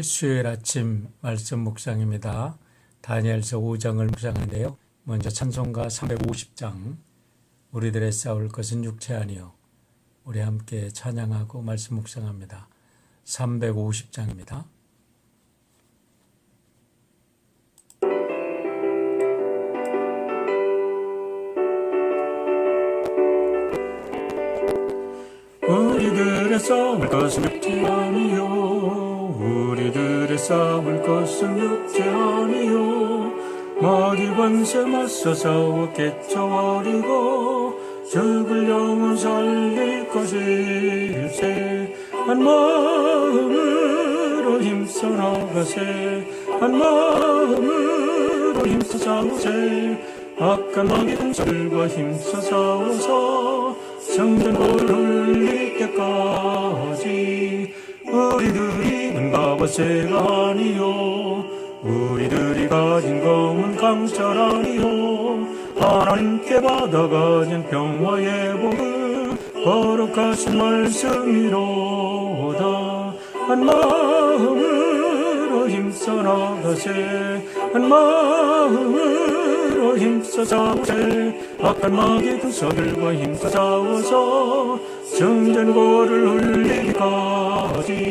주일 수요일 아침 말씀 묵상입니다. 다니엘서 5장을 묵상하는데요. 먼저 찬송가 350장 우리들의 싸울 것은 육체 아니요. 우리 함께 찬양하고 말씀 묵상합니다. 350장입니다. 우리들의 싸울 것은 육체 아니요. 우리들의 싸울 것은 육체 아니요. 마귀 권세 맞서 싸워 깨쳐버리고 죽을 영혼 살릴 것일세. 한 마음으로 힘써 나가세. 한 마음으로 힘써 싸우세. 악한 마귀 군사들과 힘써 싸워서 성전골을 올릴 때까지. 우리들이 은가버세가 아니요. 우리들이 가진 검은 강철 아니요. 하나님께 받아가진 평화의 복음 거룩하신 말씀이로다. 한 마음으로 힘써 나가세. 한 마음으로 힘써 싸우세. 악한 마귀 군사들과 힘써 싸워서 성전골을 울리기까지.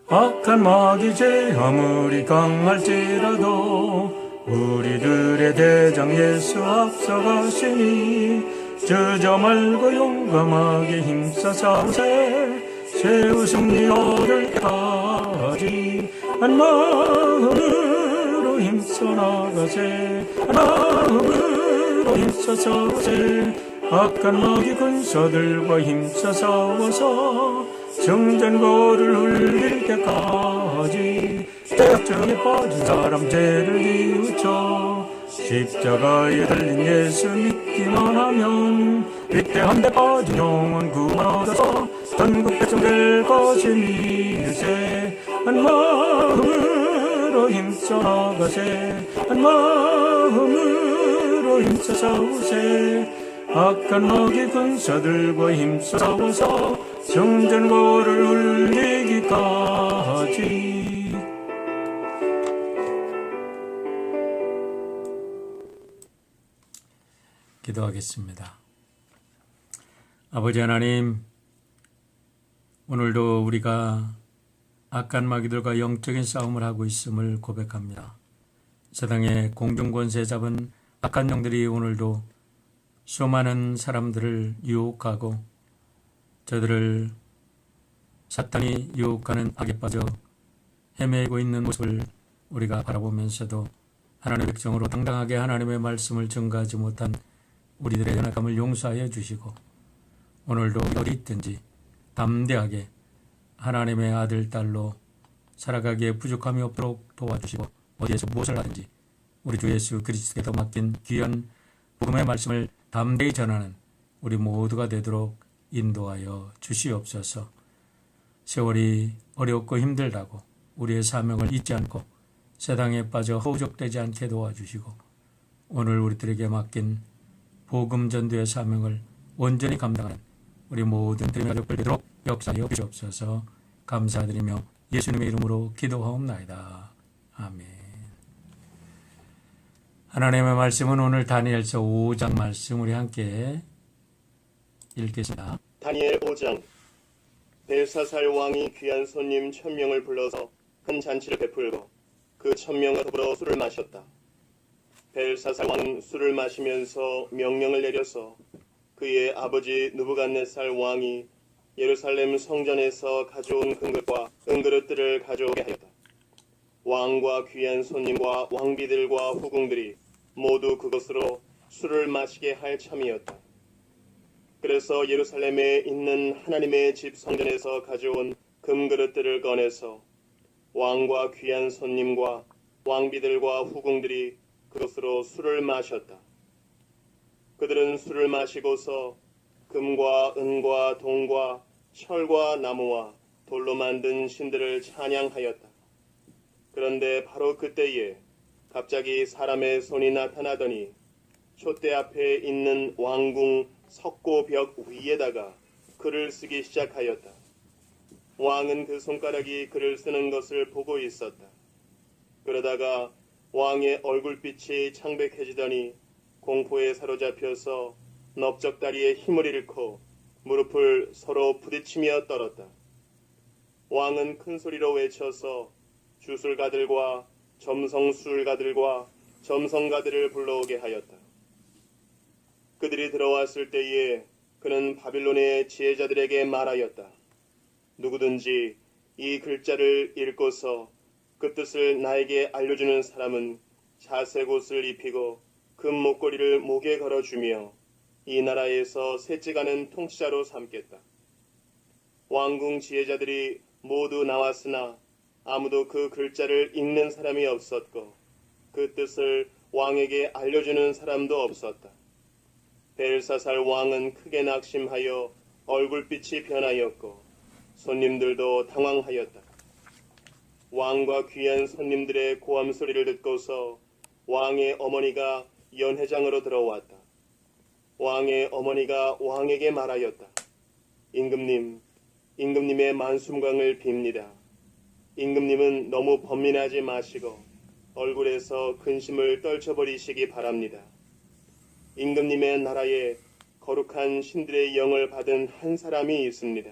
악한 마귀 죄 아무리 강할지라도 우리들의 대장 예수 앞서가시니 주저 말고 용감하게 힘써 싸우세. 최후 승리 얻을 때까지. 한 마음으로 힘써 나가세. 한 마음으로 힘써 싸우세. 악한 마귀 군사들과 힘써 싸워서 성전골을 울릴 때까지. 죄악정에 빠진 사람 죄를 뉘우쳐 십자가에 달린 예수 믿기만 하면 위대한 데 빠진 영혼 구원 얻어서 전국 백성될 것이니세. 한 마음으로 힘써 나가세. 한 마음으로 힘써 싸우세. 악한 마귀 군사들과 힘써 싸워서 성전골을 울리기까지. 기도하겠습니다. 아버지 하나님, 오늘도 우리가 악한 마귀들과 영적인 싸움을 하고 있음을 고백합니다. 세상에 공중권세 잡은 악한 영들이 오늘도 수많은 사람들을 유혹하고 저들을 사탄이 유혹하는 악에 빠져 헤매고 있는 모습을 우리가 바라보면서도 하나님의 백성으로 당당하게 하나님의 말씀을 전가하지 못한 우리들의 연약함을 용서하여 주시고 오늘도 어디 있든지 담대하게 하나님의 아들, 딸로 살아가기에 부족함이 없도록 도와주시고 어디에서 무엇을 하든지 우리 주 예수 그리스도께서 맡긴 귀한 복음의 말씀을 담대히 전하는 우리 모두가 되도록 인도하여 주시옵소서. 세월이 어렵고 힘들다고 우리의 사명을 잊지 않고 세상에 빠져 허우적대지 않게 도와주시고 오늘 우리들에게 맡긴 복음 전도의 사명을 온전히 감당하는 우리 모든 드림의 가족들 되도록 역사하여 주시옵소서. 감사드리며 예수님의 이름으로 기도하옵나이다. 아멘. 하나님의 말씀은 오늘 다니엘서 5장 말씀 우리 함께 읽겠습니다. 다니엘 5장. 벨사살 왕이 귀한 손님 1000명을 불러서 큰 잔치를 베풀고 그 1000명과 더불어 술을 마셨다. 벨사살 왕은 술을 마시면서 명령을 내려서 그의 아버지 느부갓네살 왕이 예루살렘 성전에서 가져온 금그릇과 은그릇들을 가져오게 하였다. 왕과 귀한 손님과 왕비들과 후궁들이 모두 그것으로 술을 마시게 할 참이었다. 그래서 예루살렘에 있는 하나님의 집 성전에서 가져온 금그릇들을 꺼내서 왕과 귀한 손님과 왕비들과 후궁들이 그것으로 술을 마셨다. 그들은 술을 마시고서 금과 은과 동과 철과 나무와 돌로 만든 신들을 찬양하였다. 그런데 바로 그때에 갑자기 사람의 손이 나타나더니 촛대 앞에 있는 왕궁 석고벽 위에다가 글을 쓰기 시작하였다. 왕은 그 손가락이 글을 쓰는 것을 보고 있었다. 그러다가 왕의 얼굴빛이 창백해지더니 공포에 사로잡혀서 넓적다리에 힘을 잃고 무릎을 서로 부딪히며 떨었다. 왕은 큰 소리로 외쳐서 주술가들과 점성술가들과 점성가들을 불러오게 하였다. 그들이 들어왔을 때에 그는 바빌론의 지혜자들에게 말하였다. 누구든지 이 글자를 읽고서 그 뜻을 나에게 알려주는 사람은 자색 옷을 입히고 금 목걸이를 목에 걸어주며 이 나라에서 셋째가는 통치자로 삼겠다. 왕궁 지혜자들이 모두 나왔으나 아무도 그 글자를 읽는 사람이 없었고 그 뜻을 왕에게 알려주는 사람도 없었다. 벨사살 왕은 크게 낙심하여 얼굴빛이 변하였고 손님들도 당황하였다. 왕과 귀한 손님들의 고함 소리를 듣고서 왕의 어머니가 연회장으로 들어왔다. 왕의 어머니가 왕에게 말하였다. 임금님의 만숨광을 빕니다. 임금님은 너무 번민하지 마시고 얼굴에서 근심을 떨쳐버리시기 바랍니다. 임금님의 나라에 거룩한 신들의 영을 받은 한 사람이 있습니다.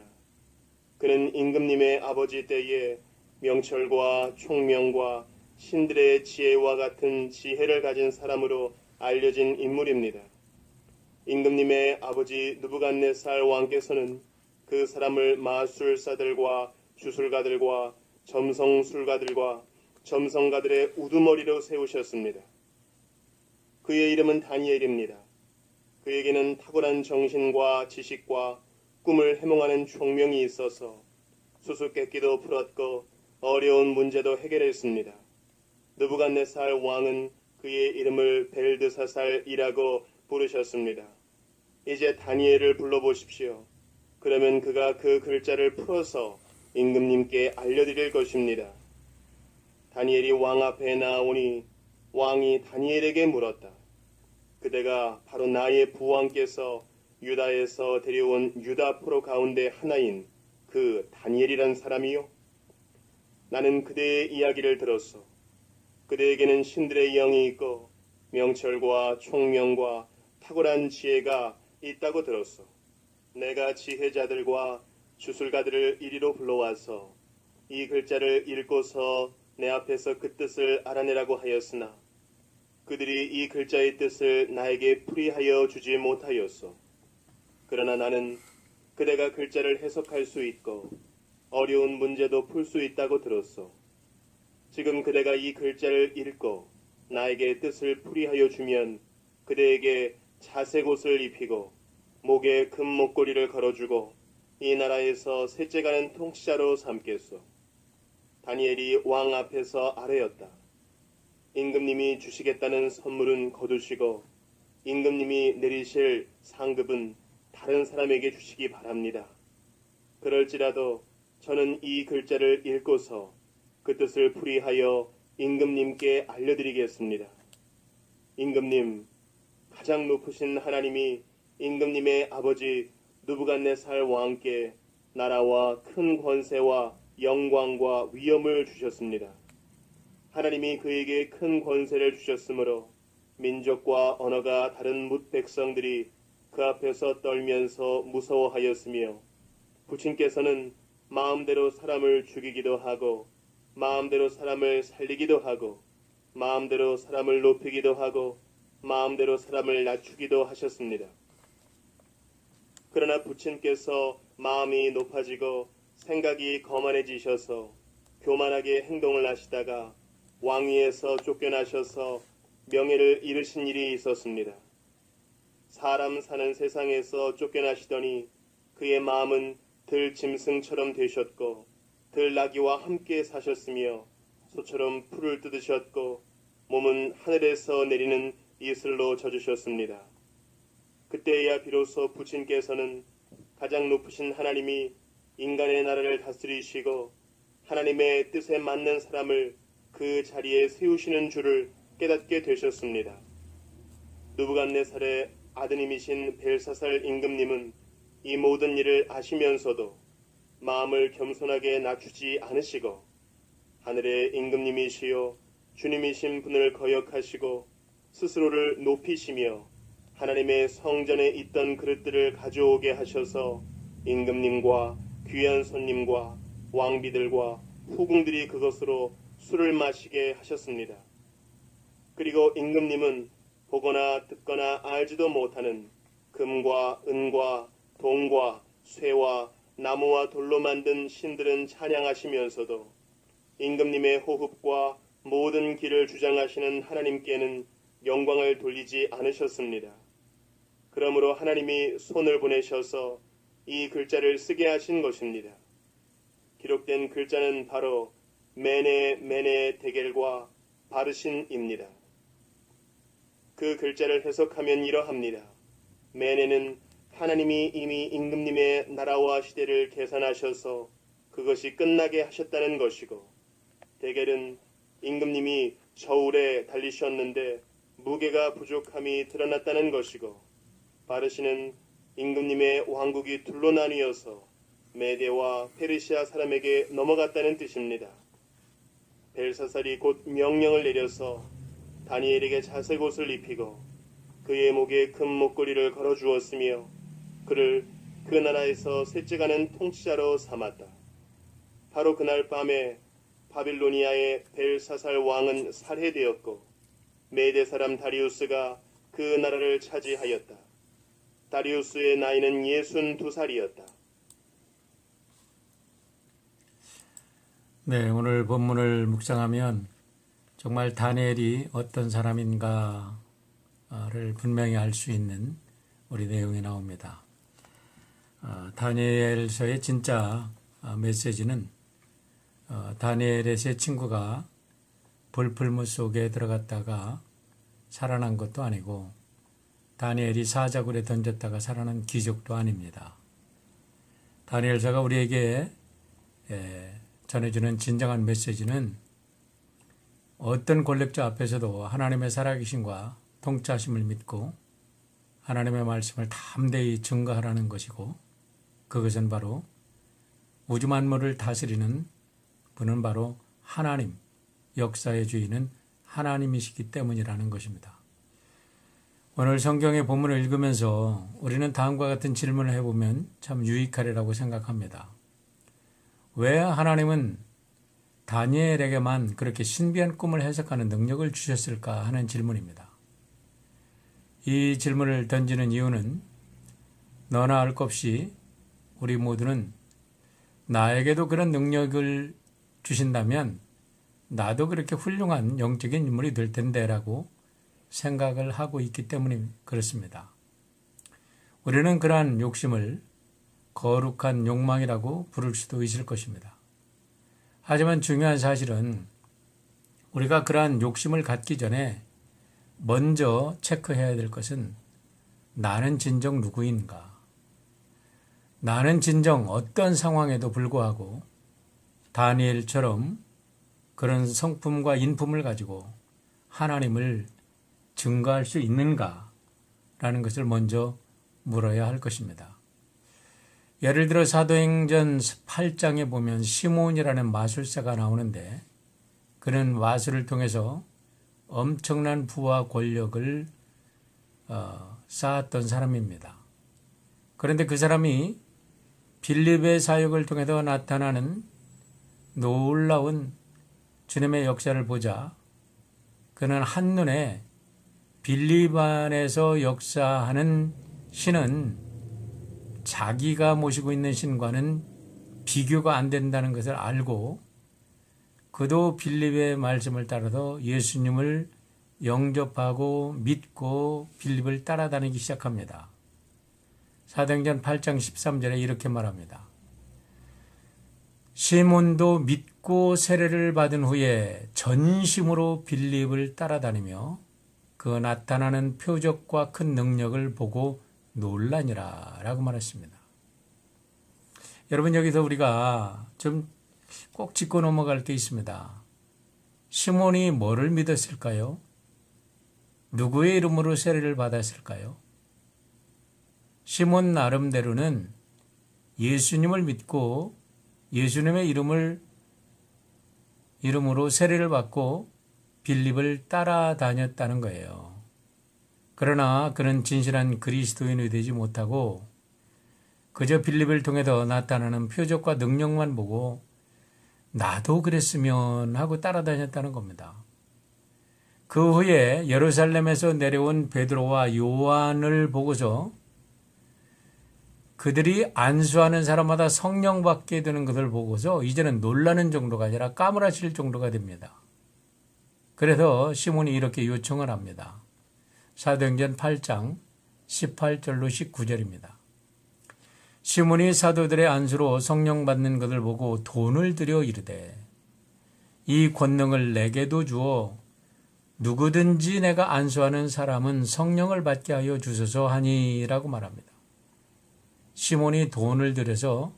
그는 임금님의 아버지 때에 명철과 총명과 신들의 지혜와 같은 지혜를 가진 사람으로 알려진 인물입니다. 임금님의 아버지 느부갓네살 왕께서는 그 사람을 마술사들과 주술가들과 점성술가들과 점성가들의 우두머리로 세우셨습니다. 그의 이름은 다니엘입니다. 그에게는 탁월한 정신과 지식과 꿈을 해몽하는 총명이 있어서 수수께끼도 풀었고 어려운 문제도 해결했습니다. 느부갓네살 왕은 그의 이름을 벨드사살이라고 부르셨습니다. 이제 다니엘을 불러보십시오. 그러면 그가 그 글자를 풀어서 임금님께 알려드릴 것입니다. 다니엘이 왕 앞에 나오니 왕이 다니엘에게 물었다. 그대가 바로 나의 부왕께서 유다에서 데려온 유다 포로 가운데 하나인 그 다니엘이란 사람이요? 나는 그대의 이야기를 들었소. 그대에게는 신들의 영이 있고 명철과 총명과 탁월한 지혜가 있다고 들었소. 내가 지혜자들과 주술가들을 이리로 불러와서 이 글자를 읽고서 내 앞에서 그 뜻을 알아내라고 하였으나 그들이 이 글자의 뜻을 나에게 풀이하여 주지 못하였소. 그러나 나는 그대가 글자를 해석할 수 있고 어려운 문제도 풀 수 있다고 들었소. 지금 그대가 이 글자를 읽고 나에게 뜻을 풀이하여 주면 그대에게 자색 옷을 입히고 목에 금 목걸이를 걸어주고 이 나라에서 셋째가는 통치자로 삼겠소. 다니엘이 왕 앞에서 아뢰었다. 임금님이 주시겠다는 선물은 거두시고 임금님이 내리실 상급은 다른 사람에게 주시기 바랍니다. 그럴지라도 저는 이 글자를 읽고서 그 뜻을 풀이하여 임금님께 알려드리겠습니다. 임금님, 가장 높으신 하나님이 임금님의 아버지 느부갓네살 왕께 나라와 큰 권세와 영광과 위엄을 주셨습니다. 하나님이 그에게 큰 권세를 주셨으므로 민족과 언어가 다른 뭇 백성들이 그 앞에서 떨면서 무서워하였으며 부친께서는 마음대로 사람을 죽이기도 하고 마음대로 사람을 살리기도 하고 마음대로 사람을 높이기도 하고 마음대로 사람을 낮추기도 하셨습니다. 그러나 부친께서 마음이 높아지고 생각이 거만해지셔서 교만하게 행동을 하시다가 왕위에서 쫓겨나셔서 명예를 잃으신 일이 있었습니다. 사람 사는 세상에서 쫓겨나시더니 그의 마음은 들 짐승처럼 되셨고 들나귀와 함께 사셨으며 소처럼 풀을 뜯으셨고 몸은 하늘에서 내리는 이슬로 젖으셨습니다. 그때야 비로소 부친께서는 가장 높으신 하나님이 인간의 나라를 다스리시고 하나님의 뜻에 맞는 사람을 그 자리에 세우시는 줄을 깨닫게 되셨습니다. 느부갓네살의 아드님이신 벨사살 임금님은 이 모든 일을 아시면서도 마음을 겸손하게 낮추지 않으시고 하늘의 임금님이시요 주님이신 분을 거역하시고 스스로를 높이시며 하나님의 성전에 있던 그릇들을 가져오게 하셔서 임금님과 귀한 손님과 왕비들과 후궁들이 그것으로 술을 마시게 하셨습니다. 그리고 임금님은 보거나 듣거나 알지도 못하는 금과 은과 동과 쇠와 나무와 돌로 만든 신들은 찬양하시면서도 임금님의 호흡과 모든 길을 주장하시는 하나님께는 영광을 돌리지 않으셨습니다. 그러므로 하나님이 손을 보내셔서 이 글자를 쓰게 하신 것입니다. 기록된 글자는 바로 메네 데겔과 바르신입니다. 그 글자를 해석하면 이러합니다. 메네는 하나님이 이미 임금님의 나라와 시대를 계산하셔서 그것이 끝나게 하셨다는 것이고, 데겔은 임금님이 저울에 달리셨는데 무게가 부족함이 드러났다는 것이고, 바르신은 임금님의 왕국이 둘로 나뉘어서 메대와 페르시아 사람에게 넘어갔다는 뜻입니다. 벨사살이 곧 명령을 내려서 다니엘에게 자색 옷을 입히고 그의 목에 금 목걸이를 걸어주었으며 그를 그 나라에서 셋째가는 통치자로 삼았다. 바로 그날 밤에 바빌로니아의 벨사살 왕은 살해되었고 메대 사람 다리우스가 그 나라를 차지하였다. 다리우스의 나이는 62살이었다. 네, 오늘 본문을 묵상하면 정말 다니엘이 어떤 사람인가를 분명히 알 수 있는 우리 내용이 나옵니다. 다니엘서의 진짜 메시지는 다니엘의 세 친구가 불풀무 속에 들어갔다가 살아난 것도 아니고 다니엘이 사자굴에 던졌다가 살아난 기적도 아닙니다. 다니엘서가 우리에게 전해주는 진정한 메시지는 어떤 권력자 앞에서도 하나님의 살아계심과 통치하심을 믿고 하나님의 말씀을 담대히 증거하라는 것이고, 그것은 바로 우주 만물을 다스리는 분은 바로 하나님, 역사의 주인은 하나님이시기 때문이라는 것입니다. 오늘 성경의 본문을 읽으면서 우리는 다음과 같은 질문을 해보면 참 유익하리라고 생각합니다. 왜 하나님은 다니엘에게만 그렇게 신비한 꿈을 해석하는 능력을 주셨을까 하는 질문입니다. 이 질문을 던지는 이유는 너나 할 것 없이 우리 모두는 나에게도 그런 능력을 주신다면 나도 그렇게 훌륭한 영적인 인물이 될 텐데 라고 생각을 하고 있기 때문에 그렇습니다. 우리는 그러한 욕심을 거룩한 욕망이라고 부를 수도 있을 것입니다. 하지만 중요한 사실은 우리가 그러한 욕심을 갖기 전에 먼저 체크해야 될 것은 나는 진정 누구인가? 나는 진정 어떤 상황에도 불구하고 다니엘처럼 그런 성품과 인품을 가지고 하나님을 증거할 수 있는가? 라는 것을 먼저 물어야 할 것입니다. 예를 들어 사도행전 8장에 보면 시몬이라는 마술사가 나오는데 그는 마술을 통해서 엄청난 부와 권력을 쌓았던 사람입니다. 그런데 그 사람이 빌립의 사역을 통해서 나타나는 놀라운 주님의 역사를 보자 그는 한눈에 빌립 안에서 역사하는 신은 자기가 모시고 있는 신과는 비교가 안 된다는 것을 알고 그도 빌립의 말씀을 따라서 예수님을 영접하고 믿고 빌립을 따라다니기 시작합니다. 사도행전 8장 13절에 이렇게 말합니다. 시몬도 믿고 세례를 받은 후에 전심으로 빌립을 따라다니며 그 나타나는 표적과 큰 능력을 보고 놀라니라 라고 말했습니다. 여러분, 여기서 우리가 좀 꼭 짚고 넘어갈 게 있습니다. 시몬이 뭐를 믿었을까요? 누구의 이름으로 세례를 받았을까요? 시몬 나름대로는 예수님을 믿고 예수님의 이름으로 세례를 받고 빌립을 따라다녔다는 거예요. 그러나 그는 진실한 그리스도인이 되지 못하고 그저 빌립을 통해서 나타나는 표적과 능력만 보고 나도 그랬으면 하고 따라다녔다는 겁니다. 그 후에 예루살렘에서 내려온 베드로와 요한을 보고서 그들이 안수하는 사람마다 성령 받게 되는 것을 보고서 이제는 놀라는 정도가 아니라 까무라칠 정도가 됩니다. 그래서 시몬이 이렇게 요청을 합니다. 사도행전 8장 18절로 19절입니다. 시몬이 사도들의 안수로 성령 받는 것을 보고 돈을 들여 이르되 이 권능을 내게도 주어 누구든지 내가 안수하는 사람은 성령을 받게 하여 주소서 하니라고 말합니다. 시몬이 돈을 들여서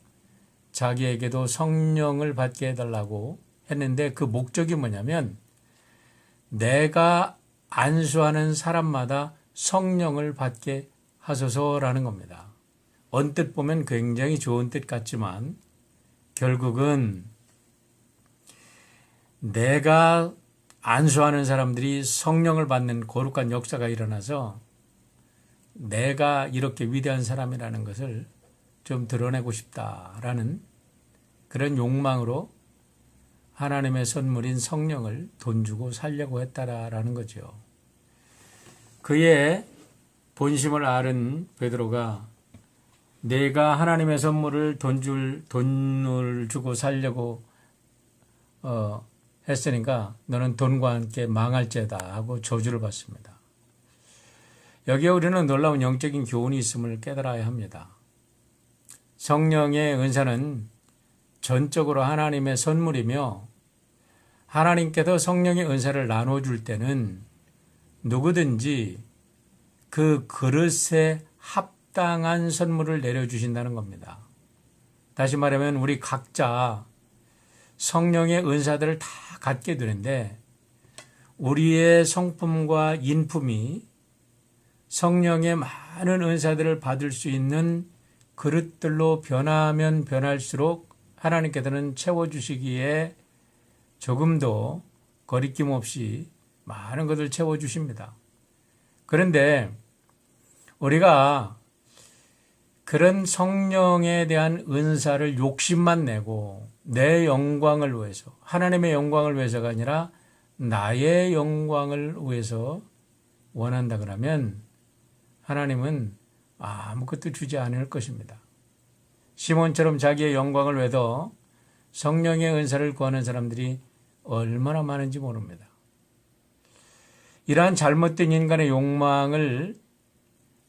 자기에게도 성령을 받게 해달라고 했는데 그 목적이 뭐냐면 내가 안수하는 사람마다 성령을 받게 하소서라는 겁니다. 언뜻 보면 굉장히 좋은 뜻 같지만 결국은 내가 안수하는 사람들이 성령을 받는 거룩한 역사가 일어나서 내가 이렇게 위대한 사람이라는 것을 좀 드러내고 싶다라는 그런 욕망으로 하나님의 선물인 성령을 돈 주고 살려고 했다라는 거죠. 그의 본심을 아는 베드로가 내가 하나님의 선물을 돈을 주고 살려고 했으니까 너는 돈과 함께 망할죄다 하고 저주를 받습니다. 여기에 우리는 놀라운 영적인 교훈이 있음을 깨달아야 합니다. 성령의 은사는 전적으로 하나님의 선물이며 하나님께서 성령의 은사를 나눠줄 때는 누구든지 그 그릇에 합당한 선물을 내려주신다는 겁니다. 다시 말하면 우리 각자 성령의 은사들을 다 갖게 되는데 우리의 성품과 인품이 성령의 많은 은사들을 받을 수 있는 그릇들로 변하면 변할수록 하나님께서는 채워주시기에 조금도 거리낌 없이 많은 것을 채워주십니다. 그런데 우리가 그런 성령에 대한 은사를 욕심만 내고 내 영광을 위해서, 하나님의 영광을 위해서가 아니라 나의 영광을 위해서 원한다 그러면 하나님은 아무것도 주지 않을 것입니다. 시몬처럼 자기의 영광을 위해서 성령의 은사를 구하는 사람들이 얼마나 많은지 모릅니다. 이러한 잘못된 인간의 욕망을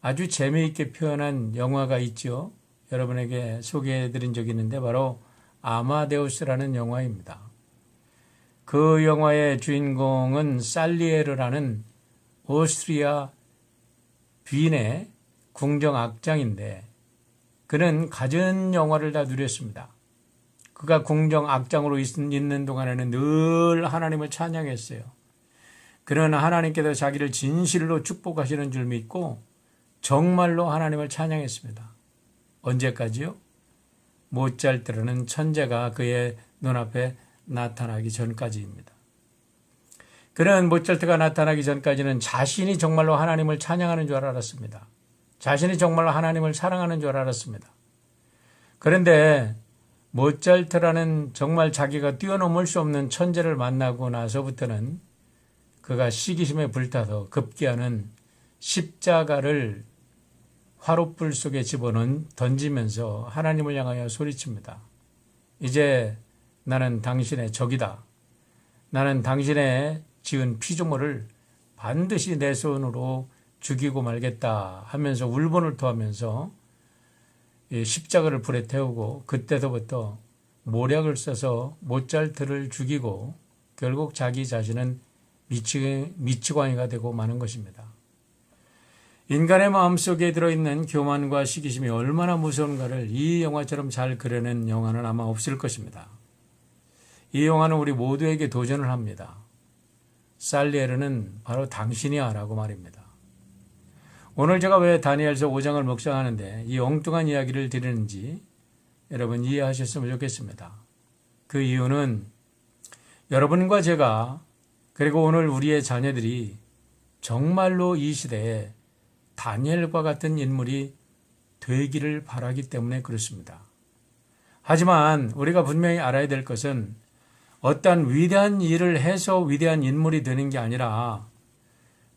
아주 재미있게 표현한 영화가 있죠. 여러분에게 소개해드린 적이 있는데 바로 아마데우스라는 영화입니다. 그 영화의 주인공은 살리에르라는 오스트리아 빈의 궁정 악장인데 그는 갖은 영화를 다 누렸습니다. 그가 궁정 악장으로 있는 동안에는 늘 하나님을 찬양했어요. 그는 하나님께서 자기를 진실로 축복하시는 줄 믿고 정말로 하나님을 찬양했습니다. 언제까지요? 모차르트라는 천재가 그의 눈앞에 나타나기 전까지입니다. 그는 모차르트가 나타나기 전까지는 자신이 정말로 하나님을 찬양하는 줄 알았습니다. 자신이 정말로 하나님을 사랑하는 줄 알았습니다. 그런데 모차르트라는 정말 자기가 뛰어넘을 수 없는 천재를 만나고 나서부터는 그가 시기심에 불타서 급기야는 십자가를 화롯불 속에 던지면서 하나님을 향하여 소리칩니다. 이제 나는 당신의 적이다. 나는 당신의 지은 피조물을 반드시 내 손으로 죽이고 말겠다 하면서 울분을 토하면서 십자가를 불에 태우고 그때서부터 모략을 써서 모차르트를 죽이고 결국 자기 자신은 미치광이가 되고 마는 것입니다. 인간의 마음속에 들어있는 교만과 시기심이 얼마나 무서운가를 이 영화처럼 잘 그려낸 영화는 아마 없을 것입니다. 이 영화는 우리 모두에게 도전을 합니다. 살리에르는 바로 당신이야 라고 말입니다. 오늘 제가 왜 다니엘서 5장을 묵상하는데 이 엉뚱한 이야기를 드리는지 여러분 이해하셨으면 좋겠습니다. 그 이유는 여러분과 제가 그리고 오늘 우리의 자녀들이 정말로 이 시대에 다니엘과 같은 인물이 되기를 바라기 때문에 그렇습니다. 하지만 우리가 분명히 알아야 될 것은 어떠한 위대한 일을 해서 위대한 인물이 되는 게 아니라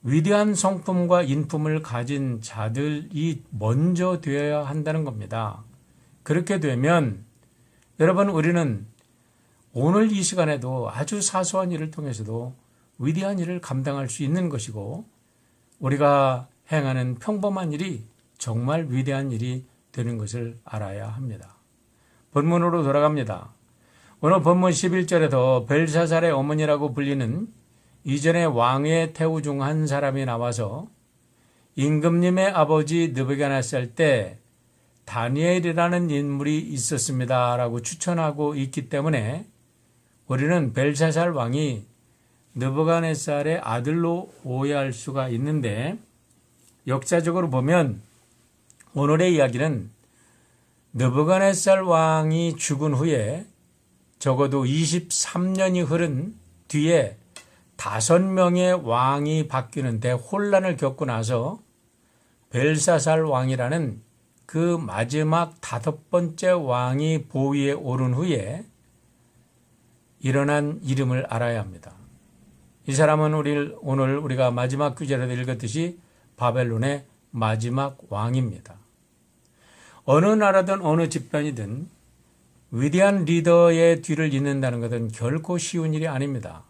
위대한 성품과 인품을 가진 자들이 먼저 되어야 한다는 겁니다. 그렇게 되면 여러분 우리는 오늘 이 시간에도 아주 사소한 일을 통해서도 위대한 일을 감당할 수 있는 것이고 우리가 행하는 평범한 일이 정말 위대한 일이 되는 것을 알아야 합니다. 본문으로 돌아갑니다. 오늘 본문 11절에도 벨사살의 어머니라고 불리는 이전에 왕의 태우 중 한 사람이 나와서 임금님의 아버지 느부갓네살 때 다니엘이라는 인물이 있었습니다 라고 추천하고 있기 때문에 우리는 벨사살 왕이 느부갓네살의 아들로 오해할 수가 있는데 역사적으로 보면 오늘의 이야기는 느부갓네살 왕이 죽은 후에 적어도 23년이 흐른 뒤에 5명의 왕이 바뀌는 대혼란을 겪고 나서 벨사살 왕이라는 그 마지막 5번째 왕이 보위에 오른 후에 일어난 이름을 알아야 합니다. 이 사람은 오늘 우리가 마지막 구절에도 읽었듯이 바벨론의 마지막 왕입니다. 어느 나라든 어느 집단이든 위대한 리더의 뒤를 잇는다는 것은 결코 쉬운 일이 아닙니다.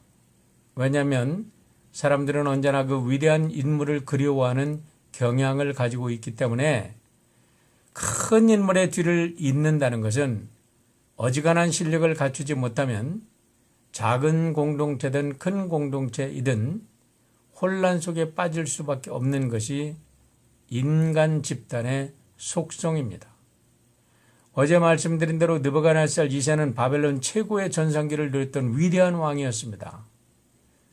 왜냐하면 사람들은 언제나 그 위대한 인물을 그리워하는 경향을 가지고 있기 때문에 큰 인물의 뒤를 잇는다는 것은 어지간한 실력을 갖추지 못하면 작은 공동체든 큰 공동체이든 혼란 속에 빠질 수밖에 없는 것이 인간 집단의 속성입니다. 어제 말씀드린 대로 느부갓네살 2세는 바벨론 최고의 전성기를 누렸던 위대한 왕이었습니다.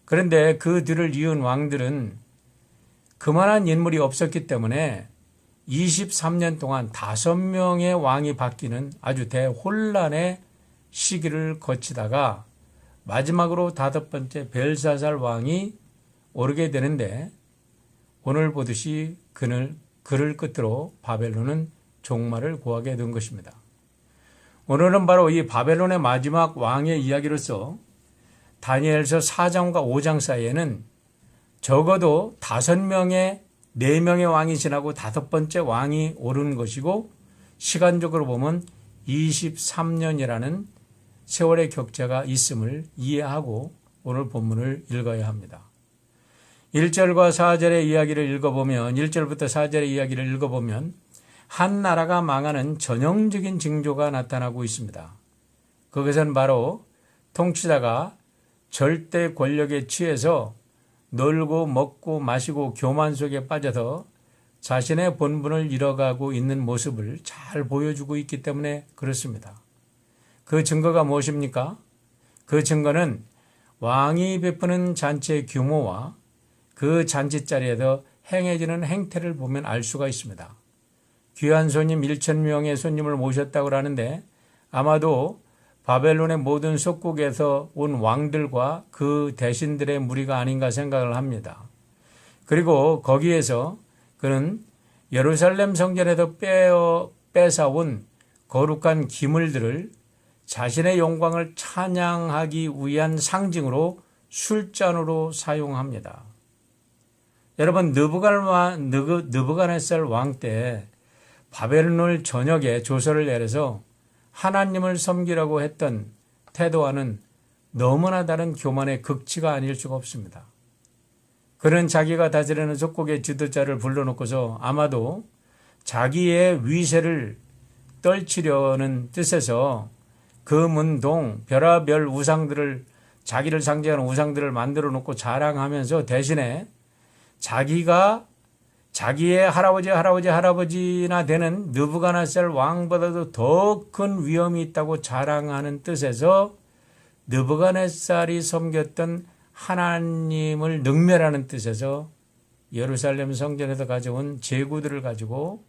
그런데 그 뒤를 이은 왕들은 그만한 인물이 없었기 때문에 23년 동안 5명의 왕이 바뀌는 아주 대혼란의 시기를 거치다가 마지막으로 5번째 벨사살 왕이 오르게 되는데 오늘 보듯이 그를 끝으로 바벨론은 종말을 구하게 된 것입니다. 오늘은 바로 이 바벨론의 마지막 왕의 이야기로서 다니엘서 4장과 5장 사이에는 적어도 4명의 왕이 지나고 5번째 왕이 오른 것이고 시간적으로 보면 23년이라는 세월의 격차가 있음을 이해하고 오늘 본문을 읽어야 합니다. 1절과 4절의 이야기를 읽어보면 1절부터 4절의 이야기를 읽어보면 한 나라가 망하는 전형적인 징조가 나타나고 있습니다. 그것은 바로 통치자가 절대 권력에 취해서 놀고 먹고 마시고 교만 속에 빠져서 자신의 본분을 잃어가고 있는 모습을 잘 보여주고 있기 때문에 그렇습니다. 그 증거가 무엇입니까? 그 증거는 왕이 베푸는 잔치의 규모와 그 잔치 자리에서 행해지는 행태를 보면 알 수가 있습니다. 귀한 손님 1,000명의 손님을 모셨다고 하는데 아마도 바벨론의 모든 속국에서 온 왕들과 그 대신들의 무리가 아닌가 생각을 합니다. 그리고 거기에서 그는 예루살렘 성전에서 뺏어온 거룩한 기물들을 자신의 영광을 찬양하기 위한 상징으로 술잔으로 사용합니다. 여러분 느부갓네살 왕 때 바벨론 전역에 조서를 내려서 하나님을 섬기라고 했던 태도와는 너무나 다른 교만의 극치가 아닐 수가 없습니다. 그는 자기가 다스리는 속국의 지도자를 불러놓고서 아마도 자기의 위세를 떨치려는 뜻에서 금은동 별하별 우상들을 자기를 상징하는 우상들을 만들어 놓고 자랑하면서 대신에 자기가 자기의 할아버지나 되는 느부갓네살 왕보다도 더 큰 위엄이 있다고 자랑하는 뜻에서 느부갓네살이 섬겼던 하나님을 능멸하는 뜻에서 예루살렘 성전에서 가져온 제구들을 가지고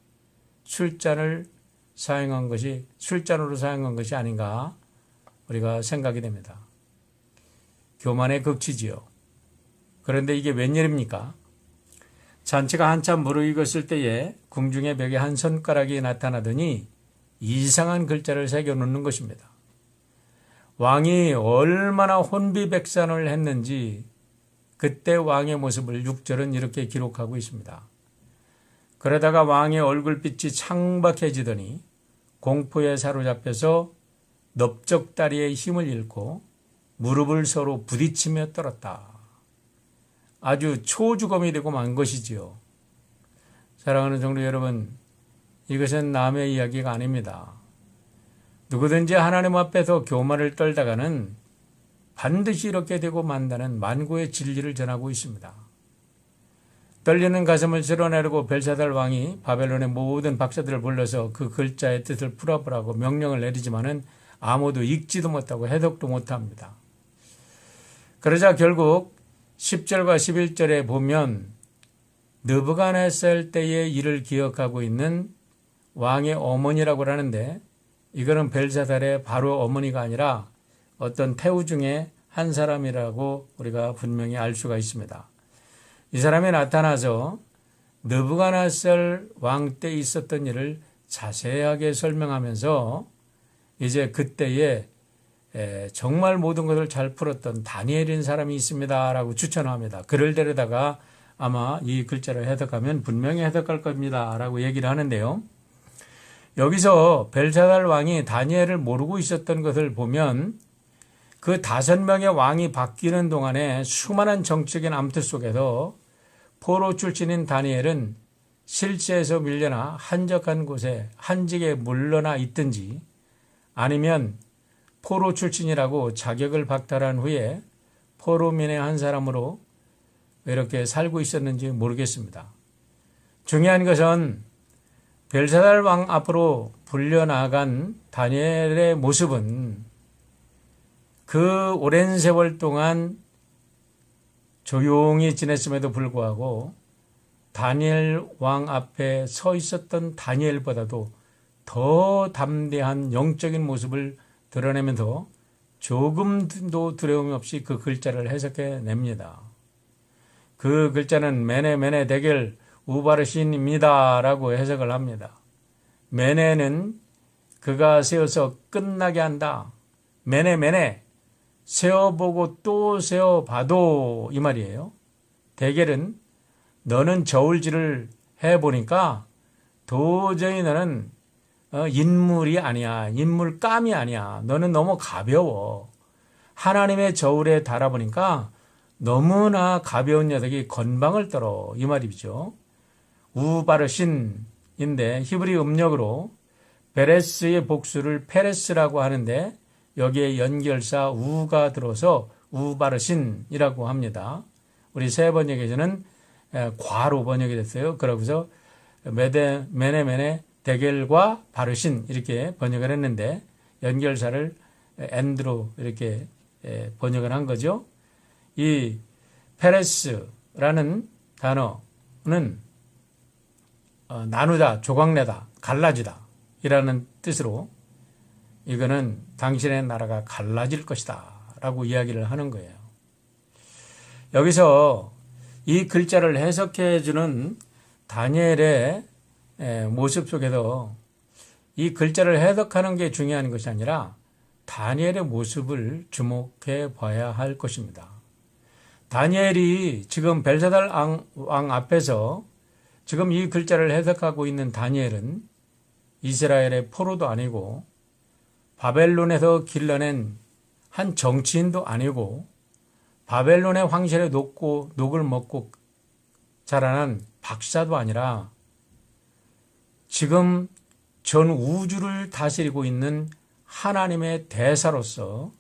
술잔으로 사용한 것이 아닌가 우리가 생각이 됩니다. 교만의 극치지요. 그런데 이게 웬일입니까? 잔치가 한참 무르익었을 때에 궁중의 벽에 한 손가락이 나타나더니 이상한 글자를 새겨놓는 것입니다. 왕이 얼마나 혼비백산을 했는지 그때 왕의 모습을 6절은 이렇게 기록하고 있습니다. 그러다가 왕의 얼굴빛이 창박해지더니 공포에 사로잡혀서 넓적다리의 힘을 잃고 무릎을 서로 부딪히며 떨었다. 아주 초주검이 되고 만 것이지요. 사랑하는 성도 여러분, 이것은 남의 이야기가 아닙니다. 누구든지 하나님 앞에서 교만을 떨다가는 반드시 이렇게 되고 만다는 만고의 진리를 전하고 있습니다. 떨리는 가슴을 쓸어내려고 벨사살 왕이 바벨론의 모든 박사들을 불러서 그 글자의 뜻을 풀어보라고 명령을 내리지만은 아무도 읽지도 못하고 해석도 못합니다. 그러자 결국 10절과 11절에 보면 느부갓네살 때의 일을 기억하고 있는 왕의 어머니라고 하는데 이거는 벨사살의 바로 어머니가 아니라 어떤 태우 중에 한 사람이라고 우리가 분명히 알 수가 있습니다. 이 사람이 나타나서 느부갓네살 왕 때 있었던 일을 자세하게 설명하면서 이제 그때에 정말 모든 것을 잘 풀었던 다니엘인 사람이 있습니다라고 추천합니다. 그를 데려다가 아마 이 글자를 해석하면 분명히 해석할 겁니다라고 얘기를 하는데요. 여기서 벨사살 왕이 다니엘을 모르고 있었던 것을 보면 그 5명의 왕이 바뀌는 동안에 수많은 정치적인 암투 속에서 포로 출신인 다니엘은 실세에서 밀려나 한적한 곳에 한직에 물러나 있든지 아니면 포로 출신이라고 자격을 박탈한 후에 포로민의 한 사람으로 이렇게 살고 있었는지 모르겠습니다. 중요한 것은 벨사살 왕 앞으로 불려나간 다니엘의 모습은 그 오랜 세월 동안 조용히 지냈음에도 불구하고 다니엘 왕 앞에 서 있었던 다니엘보다도 더 담대한 영적인 모습을 드러내면서 조금도 두려움 없이 그 글자를 해석해 냅니다. 그 글자는 메네 데겔 우바르신입니다 라고 해석을 합니다. 메네는 그가 세워서 끝나게 한다. 메네 세어보고 또 세어봐도 이 말이에요. 데겔은 너는 저울질을 해보니까 도저히 너는 인물이 아니야. 인물감이 아니야. 너는 너무 가벼워. 하나님의 저울에 달아보니까 너무나 가벼운 녀석이 건방을 떨어. 이 말이죠. 우바르신인데 히브리 음력으로 베레스의 복수를 페레스라고 하는데 여기에 연결사 우가 들어서 우바르신이라고 합니다. 우리 새 번역에서는 과로 번역이 됐어요. 그러고서 메네 데겔과 바르신 이렇게 번역을 했는데 연결사를 엔드로 이렇게 번역을 한 거죠. 이 페레스라는 단어는 나누다, 조각내다, 갈라지다 이라는 뜻으로 이거는 당신의 나라가 갈라질 것이다 라고 이야기를 하는 거예요. 여기서 이 글자를 해석해 주는 다니엘의 모습 속에서 이 글자를 해석하는 게 중요한 것이 아니라 다니엘의 모습을 주목해 봐야 할 것입니다. 다니엘이 지금 벨사살 왕 앞에서 지금 이 글자를 해석하고 있는 다니엘은 이스라엘의 포로도 아니고 바벨론에서 길러낸 한 정치인도 아니고 바벨론의 황실에 녹을 먹고 자라난 박사도 아니라 지금 전 우주를 다스리고 있는 하나님의 대사로서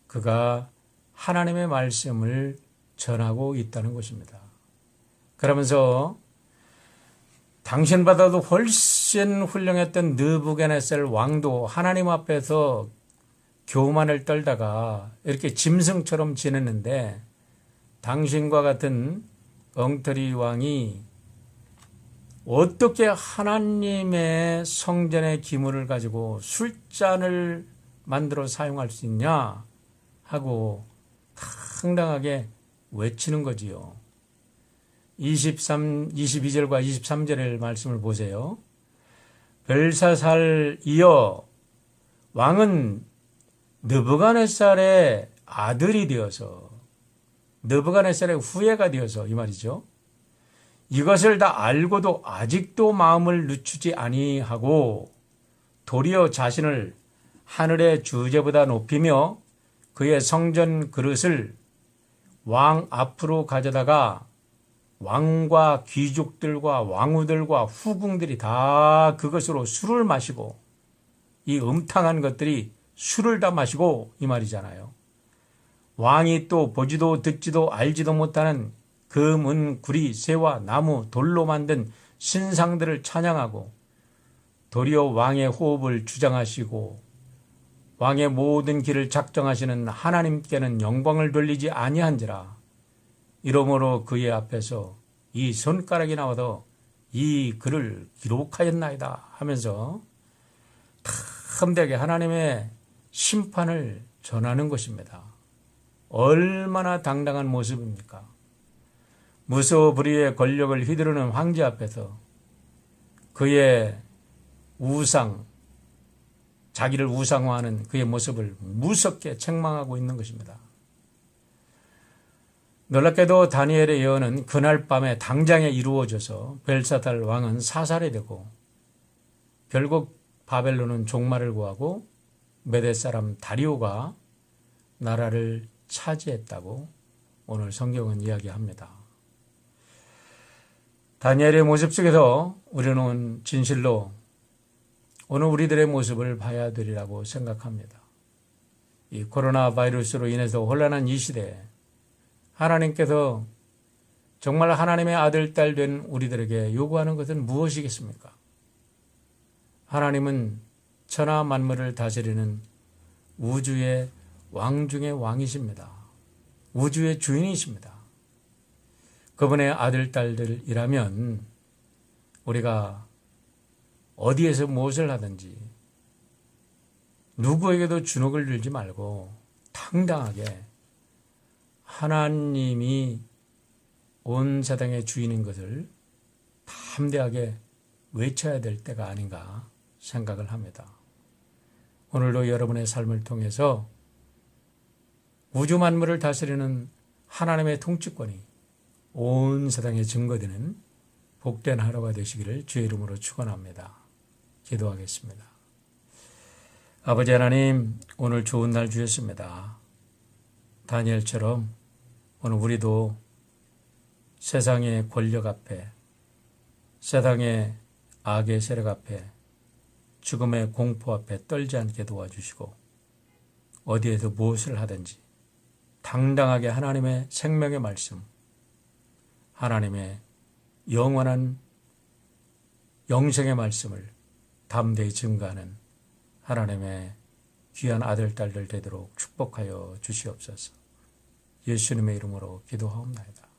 그가 하나님의 말씀을 전하고 있다는 것입니다. 그러면서 당신보다도 훨씬 훌륭했던 느부갓네살 왕도 하나님 앞에서 교만을 떨다가 이렇게 짐승처럼 지냈는데 당신과 같은 엉터리 왕이 어떻게 하나님의 성전의 기물을 가지고 술잔을 만들어 사용할 수 있냐 하고 당당하게 외치는 거지요. 22절과 23절의 말씀을 보세요. 벨사살이여 왕은 느부갓네살의 아들이 되어서 느부갓네살의 후예가 되어서 이 말이죠. 이것을 다 알고도 아직도 마음을 늦추지 아니하고 도리어 자신을 하늘의 주제보다 높이며 그의 성전 그릇을 왕 앞으로 가져다가 왕과 귀족들과 왕후들과 후궁들이 다 그것으로 술을 마시고 이 음탕한 것들이 술을 다 마시고 이 말이잖아요. 왕이 또 보지도 듣지도 알지도 못하는 금, 구리, 쇠와 나무, 돌로 만든 신상들을 찬양하고 도리어 왕의 호흡을 주장하시고 왕의 모든 길을 작정하시는 하나님께는 영광을 돌리지 아니한지라. 이러므로 그의 앞에서 이 손가락이 나와도 이 글을 기록하였나이다 하면서 탐대하게 하나님의 심판을 전하는 것입니다. 얼마나 당당한 모습입니까? 무소불위의 권력을 휘두르는 황제 앞에서 그의 우상, 자기를 우상화하는 그의 모습을 무섭게 책망하고 있는 것입니다. 놀랍게도 다니엘의 예언은 그날 밤에 당장에 이루어져서 벨사살 왕은 사살이 되고 결국 바벨론은 종말을 구하고 메대 사람 다리오가 나라를 차지했다고 오늘 성경은 이야기합니다. 다니엘의 모습 속에서 우리는 진실로 오늘 우리들의 모습을 봐야 되리라고 생각합니다. 이 코로나 바이러스로 인해서 혼란한 이 시대에 하나님께서 정말 하나님의 아들, 딸 된 우리들에게 요구하는 것은 무엇이겠습니까? 하나님은 천하 만물을 다스리는 우주의 왕 중의 왕이십니다. 우주의 주인이십니다. 그분의 아들, 딸들이라면 우리가 어디에서 무엇을 하든지 누구에게도 주눅을 들지 말고 당당하게 하나님이 온 세상의 주인인 것을 담대하게 외쳐야 될 때가 아닌가 생각을 합니다. 오늘도 여러분의 삶을 통해서 우주 만물을 다스리는 하나님의 통치권이 온 세상에 증거되는 복된 하루가 되시기를 주의 이름으로 축원합니다. 기도하겠습니다. 아버지 하나님, 오늘 좋은 날 주셨습니다. 다니엘처럼 오늘 우리도 세상의 권력 앞에, 세상의 악의 세력 앞에, 죽음의 공포 앞에 떨지 않게 도와주시고 어디에서 무엇을 하든지 당당하게 하나님의 생명의 말씀, 하나님의 영원한 영생의 말씀을 담대히 증거하는 하나님의 귀한 아들, 딸들 되도록 축복하여 주시옵소서. 예수님의 이름으로 기도하옵나이다.